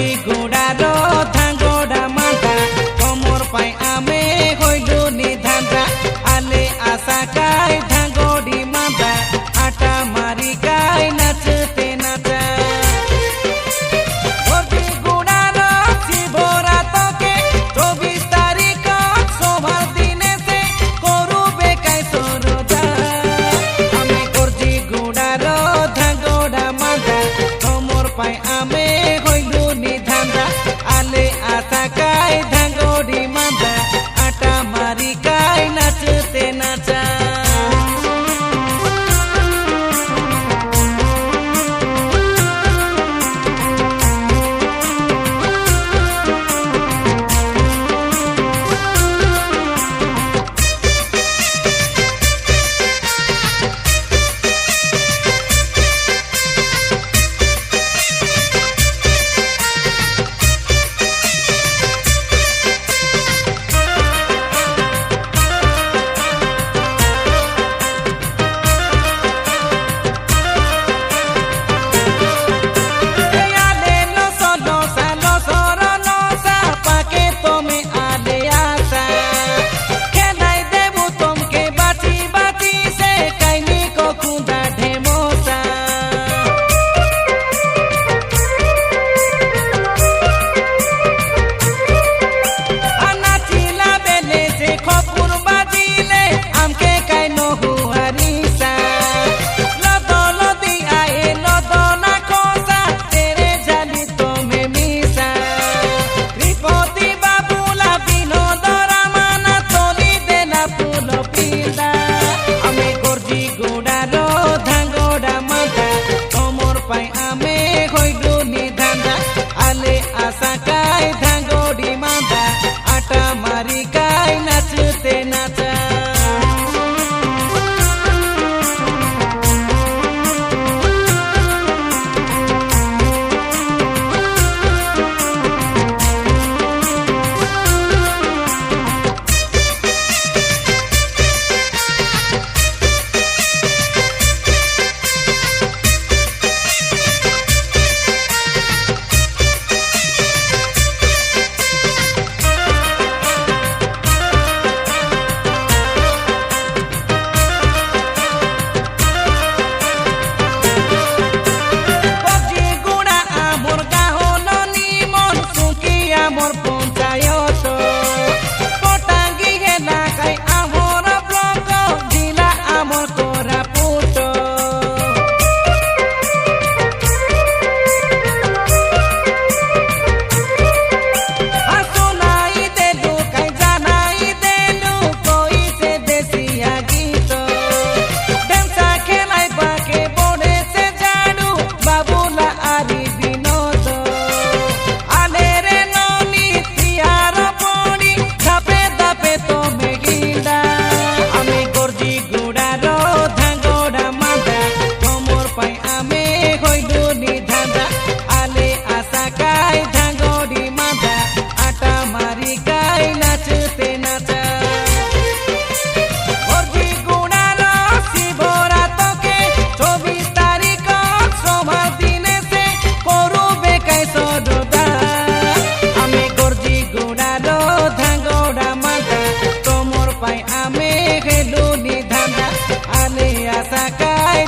করছি গোড়ারো ধাঙ্গড়া মাথা কমর পাই আমে হইলু নিধান্দা আলে আশা কাই ধাঙ্গড়ি মাথা আটা মারি কাই নাচতে নাচা করছি গোড়ারো শিবরাতকে 24 তারিখ সভার দিনে সে করুবে কাই সরদা আমি করছি গোড়ারো ধাঙ্গড়া মাথা কমর পাই আমে হইলু নিধান্দা আলে আশা কাই ধাঙ্গড়ি মাথা আটা মারি কাই নাচতে নাচা आले आशा काय